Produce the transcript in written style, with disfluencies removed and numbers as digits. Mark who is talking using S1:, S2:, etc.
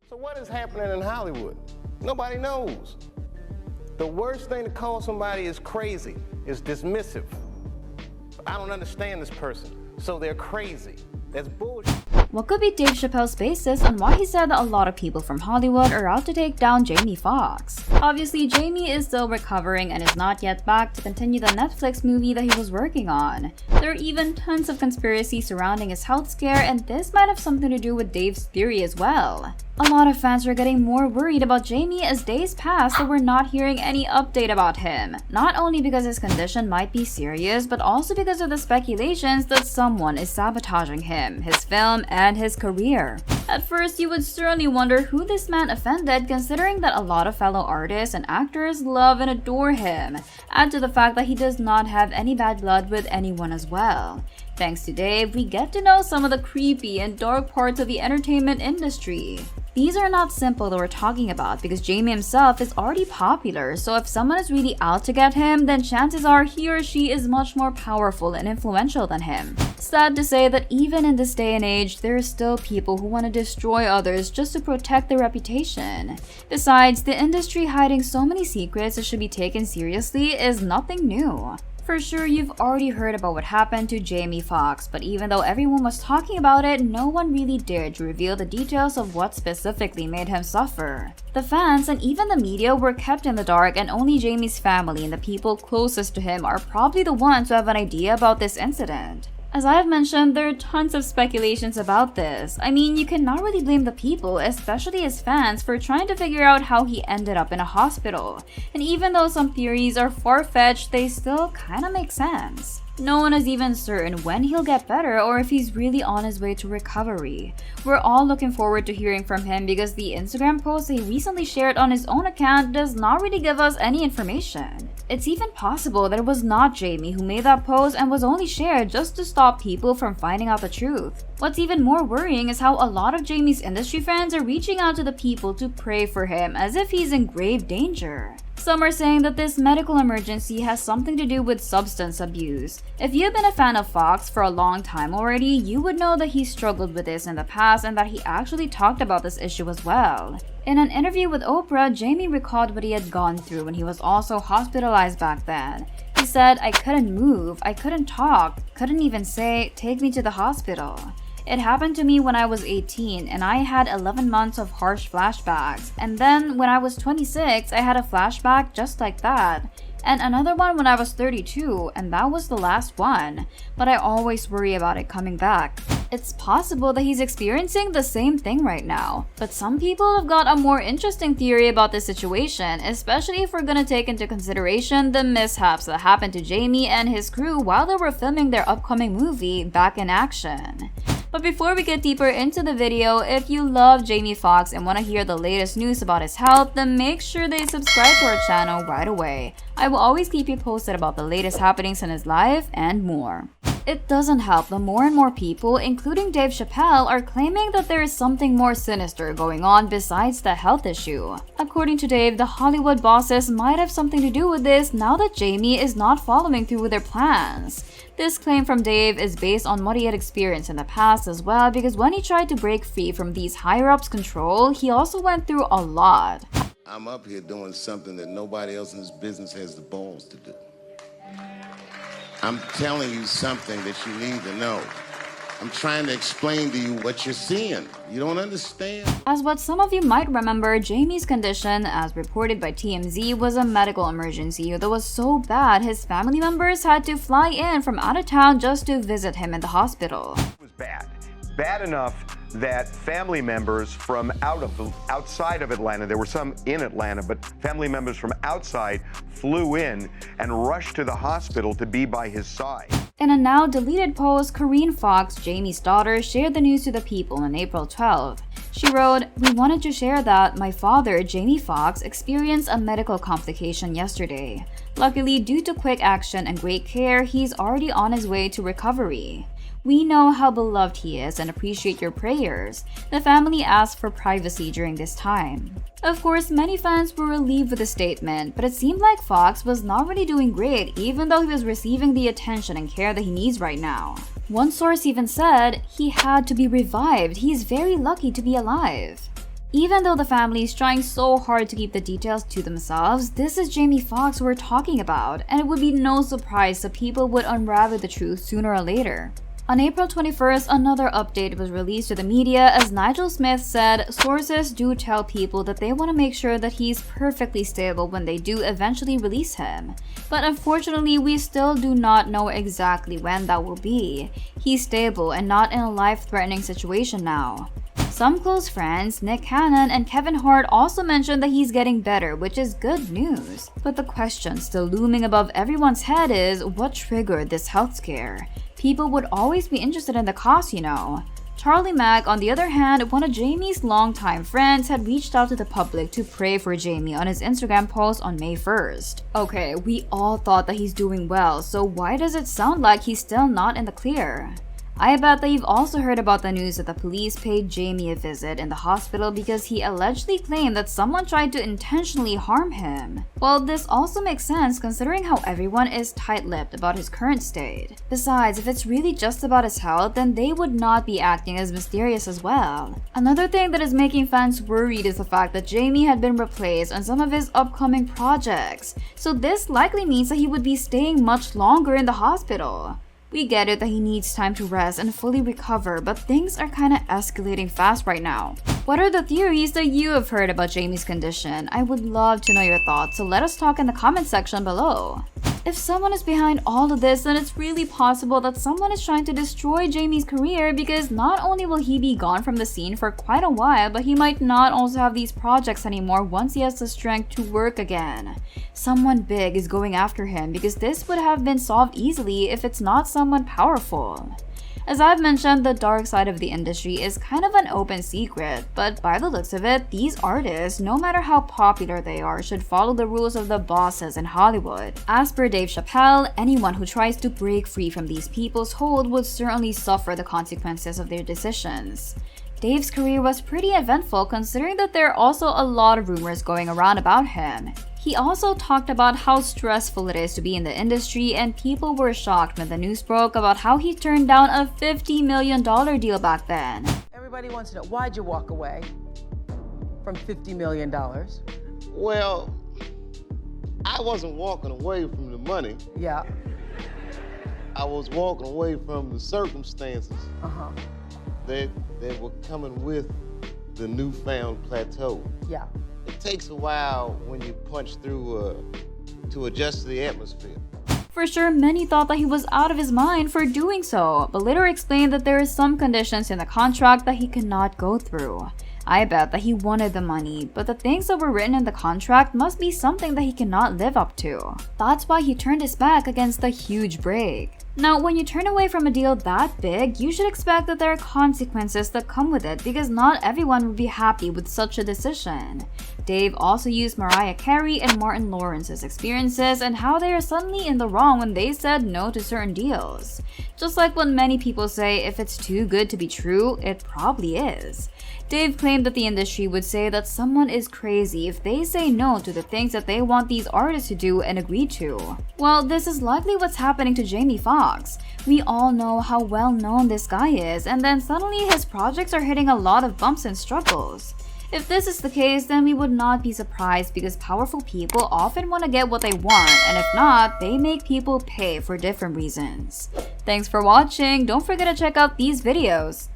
S1: So what is happening in Hollywood? Nobody knows. The worst thing to call somebody is crazy, is dismissive. I don't understand this person, so they're crazy. That's bullshit.
S2: What could be Dave Chappelle's basis on why he said that a lot of people from Hollywood are out to take down Jamie Foxx? Obviously, Jamie is still recovering and is not yet back to continue the Netflix movie that he was working on. There are even tons of conspiracies surrounding his health scare, and this might have something to do with Dave's theory as well. A lot of fans are getting more worried about Jamie as days pass that we're not hearing any update about him, not only because his condition might be serious, but also because of the speculations that someone is sabotaging him, his film, and his career. At first, you would certainly wonder who this man offended, considering that a lot of fellow artists and actors love and adore him. Add to the fact that he does not have any bad blood with anyone as well. Thanks to Dave, we get to know some of the creepy and dark parts of the entertainment industry. These are not simple that we're talking about because Jamie himself is already popular, so if someone is really out to get him, then chances are he or she is much more powerful and influential than him. Sad to say that even in this day and age, there are still people who want to destroy others just to protect their reputation. Besides, the industry hiding so many secrets that should be taken seriously is nothing new. For sure, you've already heard about what happened to Jamie Foxx, but even though everyone was talking about it, no one really dared to reveal the details of what specifically made him suffer. The fans and even the media were kept in the dark, and only Jamie's family and the people closest to him are probably the ones who have an idea about this incident. As I have mentioned, there are tons of speculations about this. I mean, you cannot really blame the people, especially his fans, for trying to figure out how he ended up in a hospital. And even though some theories are far-fetched, they still kinda make sense. No one is even certain when he'll get better or if he's really on his way to recovery. We're all looking forward to hearing from him because the Instagram post he recently shared on his own account does not really give us any information. It's even possible that it was not Jamie who made that post and was only shared just to stop people from finding out the truth. What's even more worrying is how a lot of Jamie's industry friends are reaching out to the people to pray for him as if he's in grave danger. Some are saying that this medical emergency has something to do with substance abuse. If you've been a fan of Fox for a long time already, you would know that he struggled with this in the past and that he actually talked about this issue as well. In an interview with Oprah, Jamie recalled what he had gone through when he was also hospitalized back then. He said, "I couldn't move, I couldn't talk, couldn't even say, 'Take me to the hospital.' It happened to me when I was 18 and I had 11 months of harsh flashbacks. And then when I was 26, I had a flashback just like that. And another one when I was 32, and that was the last one. But I always worry about it coming back." It's possible that he's experiencing the same thing right now. But some people have got a more interesting theory about this situation, especially if we're gonna take into consideration the mishaps that happened to Jamie and his crew while they were filming their upcoming movie, Back in Action. But before we get deeper into the video, if you love Jamie Foxx and want to hear the latest news about his health, then make sure they subscribe to our channel right away. I will always keep you posted about the latest happenings in his life and more. It doesn't help that more and more people, including Dave Chappelle, are claiming that there is something more sinister going on besides the health issue. According to Dave, the Hollywood bosses might have something to do with this now that Jamie is not following through with their plans. This claim from Dave is based on what he had experienced in the past as well, because when he tried to break free from these higher-ups' control, he also went through a lot.
S1: I'm up here doing something that nobody else in this business has the balls to do. I'm telling you something that you need to know. I'm trying to explain to you what you're seeing. You don't understand?
S2: As what some of you might remember, Jamie's condition, as reported by TMZ, was a medical emergency that was so bad his family members had to fly in from out of town just to visit him in the hospital.
S3: It was bad. Bad enough that family members from outside of Atlanta, there were some in Atlanta, but family members from outside flew in and rushed to the hospital to be by his side.
S2: In a now deleted post, Corinne Foxx, Jamie's daughter, shared the news to the people on April 12th. She wrote, "We wanted to share that my father, Jamie Foxx, experienced a medical complication yesterday. Luckily, due to quick action and great care, he's already on his way to recovery. We know how beloved he is and appreciate your prayers." The family asked for privacy during this time. Of course, many fans were relieved with the statement, but it seemed like Foxx was not really doing great even though he was receiving the attention and care that he needs right now. One source even said, "He had to be revived. He is very lucky to be alive." Even though the family is trying so hard to keep the details to themselves, this is Jamie Foxx we're talking about, and it would be no surprise that people would unravel the truth sooner or later. On April 21st, another update was released to the media as Nigel Smith said sources do tell people that they want to make sure that he's perfectly stable when they do eventually release him. But unfortunately, we still do not know exactly when that will be. He's stable and not in a life-threatening situation now. Some close friends, Nick Cannon and Kevin Hart, also mentioned that he's getting better, which is good news. But the question still looming above everyone's head is, what triggered this health scare? People would always be interested in the cause, you know. Charlie Mack, on the other hand, one of Jamie's longtime friends, had reached out to the public to pray for Jamie on his Instagram post on May 1st. Okay, we all thought that he's doing well, so why does it sound like he's still not in the clear? I bet that you've also heard about the news that the police paid Jamie a visit in the hospital because he allegedly claimed that someone tried to intentionally harm him. Well, this also makes sense considering how everyone is tight-lipped about his current state. Besides, if it's really just about his health, then they would not be acting as mysterious as well. Another thing that is making fans worried is the fact that Jamie had been replaced on some of his upcoming projects, so this likely means that he would be staying much longer in the hospital. We get it that he needs time to rest and fully recover, but things are kinda escalating fast right now. What are the theories that you have heard about Jamie's condition? I would love to know your thoughts, so let us talk in the comment section below. If someone is behind all of this, then it's really possible that someone is trying to destroy Jamie's career because not only will he be gone from the scene for quite a while, but he might not also have these projects anymore once he has the strength to work again. Someone big is going after him because this would have been solved easily if it's not someone powerful. As I've mentioned, the dark side of the industry is kind of an open secret, but by the looks of it, these artists, no matter how popular they are, should follow the rules of the bosses in Hollywood. As per Dave Chappelle, anyone who tries to break free from these people's hold would certainly suffer the consequences of their decisions. Dave's career was pretty eventful considering that there are also a lot of rumors going around about him. He also talked about how stressful it is to be in the industry, and people were shocked when the news broke about how he turned down a $50 million deal back then.
S4: Everybody wants to know, why'd you walk away from $50 million?
S1: Well, I wasn't walking away from the money.
S4: Yeah.
S1: I was walking away from the circumstances that were coming with the newfound plateau.
S4: Yeah.
S1: It takes a while when you punch through to adjust to the atmosphere.
S2: For sure, many thought that he was out of his mind for doing so, but later explained that there are some conditions in the contract that he cannot go through. I bet that he wanted the money, but the things that were written in the contract must be something that he cannot live up to. That's why he turned his back against the huge break. Now, when you turn away from a deal that big, you should expect that there are consequences that come with it because not everyone would be happy with such a decision. Dave also used Mariah Carey and Martin Lawrence's experiences and how they are suddenly in the wrong when they said no to certain deals. Just like what many people say, if it's too good to be true, it probably is. Dave claimed that the industry would say that someone is crazy if they say no to the things that they want these artists to do and agree to. Well, this is likely what's happening to Jamie Foxx. We all know how well known this guy is, and then suddenly his projects are hitting a lot of bumps and struggles. If this is the case, then we would not be surprised because powerful people often want to get what they want, and if not, they make people pay for different reasons. Thanks for watching. Don't forget to check out these videos.